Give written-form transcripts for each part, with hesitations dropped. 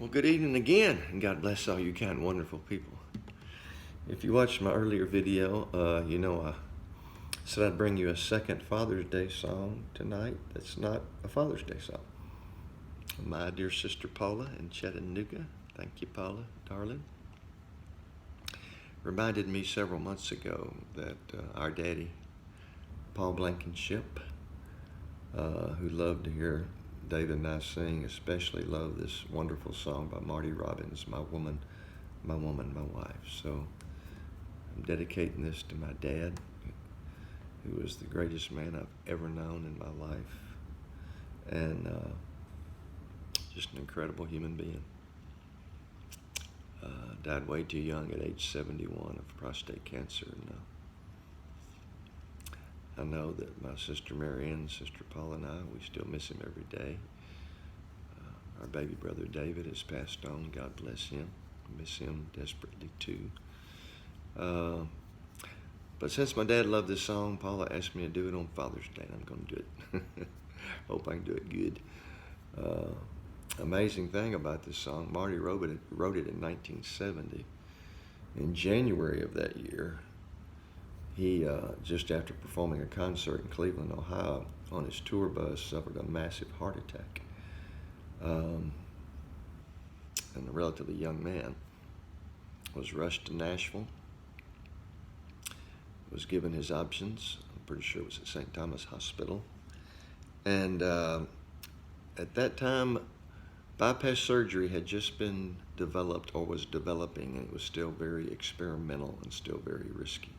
Well, good evening again, and God bless all you kind, wonderful people. If you watched my earlier video, I said I'd bring you a second Father's Day song tonight that's not a Father's Day song. My dear sister Paula in Chattanooga, thank you, Paula, darling, reminded me several months ago that our daddy, Paul Blankenship, who loved to hear David and I sing, especially love this wonderful song by Marty Robbins, My Woman, My Wife. So I'm dedicating this to my dad, who was the greatest man I've ever known in my life, and just an incredible human being. Died way too young at age 71 of prostate cancer. And I know that my sister Marianne, sister Paula, and we still miss him every day. Our baby brother David has passed on. God bless him. I miss him desperately too. But since my dad loved this song, Paula asked me to do it on Father's Day, and I'm going to do it. Hope I can do it good. Amazing thing about this song, Marty wrote it in 1970. In January of that year, he, just after performing a concert in Cleveland, Ohio, on his tour bus, suffered a massive heart attack. And a relatively young man was rushed to Nashville, was given his options. I'm pretty sure it was at St. Thomas Hospital. And at that time, bypass surgery had just been developed or was developing, and it was still very experimental and still very risky.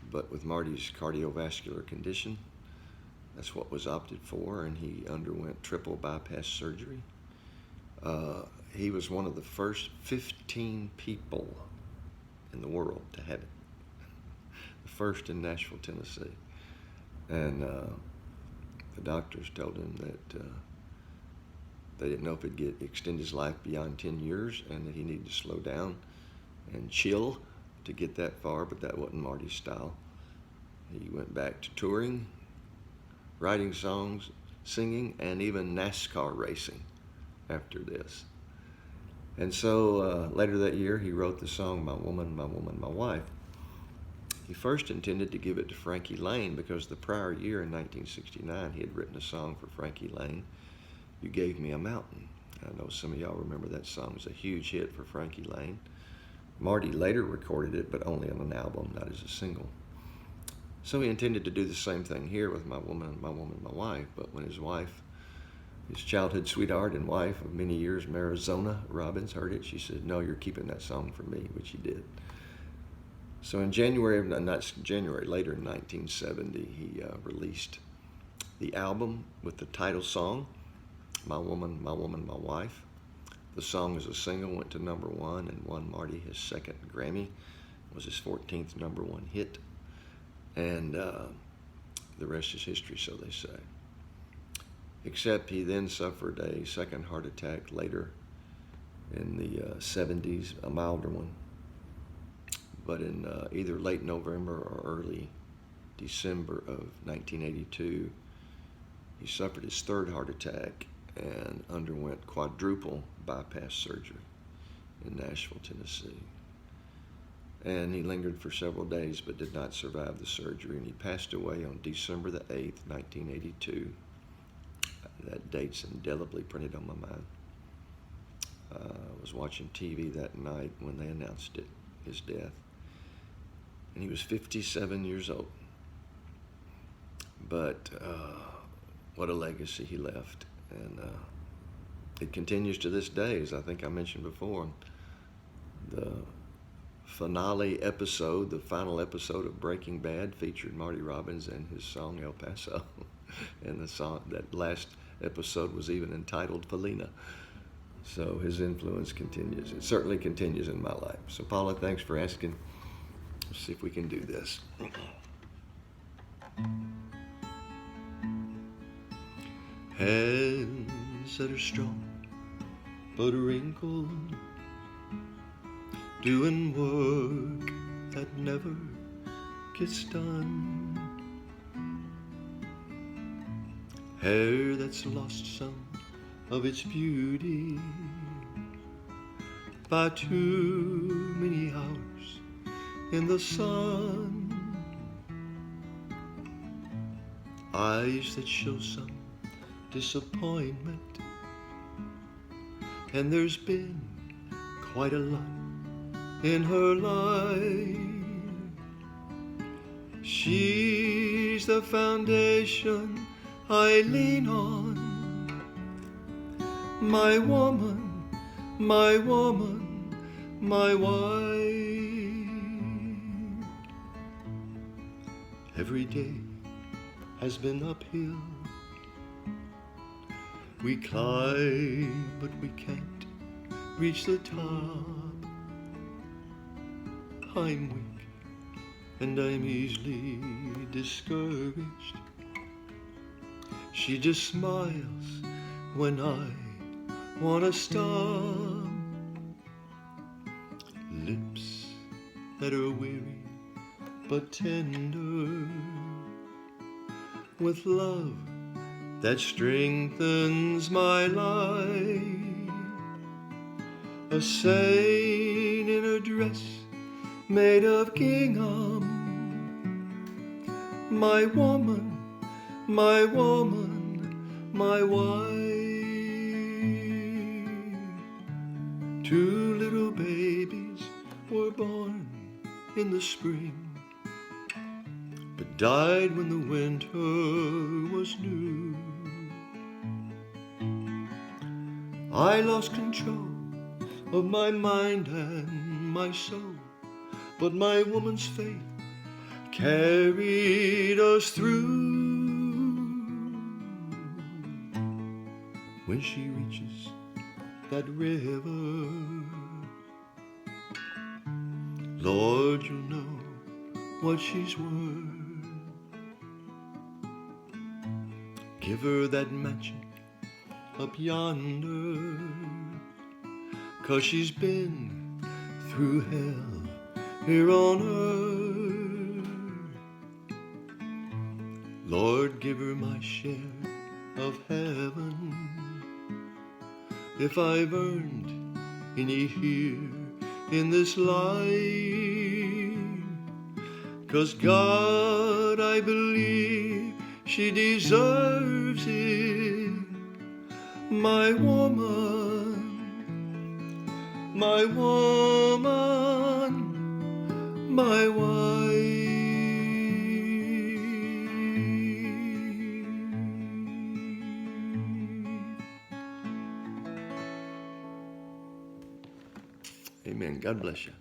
But with Marty's cardiovascular condition, that's what was opted for, and he underwent triple bypass surgery. He was one of the first 15 people in the world to have it. The first in Nashville, Tennessee. And the doctors told him that they didn't know if he'd extend his life beyond 10 years, and that he needed to slow down and chill to get that far, but that wasn't Marty's style. He went back to touring, writing songs, singing, and even NASCAR racing after this. And so later that year, he wrote the song, My Woman, My Wife. He first intended to give it to Frankie Laine because the prior year in 1969, he had written a song for Frankie Laine, You Gave Me a Mountain. I know some of y'all remember that song. It was a huge hit for Frankie Laine. Marty later recorded it, but only on an album, not as a single. So he intended to do the same thing here with My Woman, My Wife. But when his wife, his childhood sweetheart and wife of many years, Marizona Robbins, heard it, she said, no, you're keeping that song for me, which he did. So in later in 1970, he released the album with the title song, My Woman, My Wife. The song as a single went to #1 and won Marty his second Grammy. It was his 14th #1 hit. And the rest is history, so they say. Except he then suffered a second heart attack later in the 70s, a milder one. But in either late November or early December of 1982, he suffered his third heart attack and underwent quadruple bypass surgery in Nashville, Tennessee. And he lingered for several days but did not survive the surgery, and he passed away on December the 8th, 1982. That date's indelibly printed on my mind. I was watching TV that night when they announced it, his death. And he was 57 years old. But what a legacy he left. And it continues to this day, as I think I mentioned before. The finale episode, the final episode of Breaking Bad featured Marty Robbins and his song El Paso. And the song, that last episode was even entitled Felina. So his influence continues. It certainly continues in my life. So Paula, thanks for asking. Let's see if we can do this. Hands that are strong but wrinkled, doing work that never gets done. Hair that's lost some of its beauty by too many hours in the sun. Eyes that show some disappointment, and there's been quite a lot in her life. She's the foundation I lean on, my woman, my woman, my wife. Every day has been uphill. We climb, but we can't reach the top. I'm weak and I'm easily discouraged. She just smiles when I wanna stop. Lips that are weary but tender, with love that strengthens my life. A saint in a dress made of gingham, my woman, my woman, my wife. Two little babies were born in the spring, but died when the winter was new. I lost control of my mind and my soul, but my woman's faith carried us through. When she reaches that river, Lord, you know what she's worth. Give her that mansion up yonder, 'cause she's been through hell here on earth. Lord, give her my share of heaven, if I've earned any here in this life. 'Cause God, I believe she deserves it, my woman, my woman, my wife. Amen. God bless you.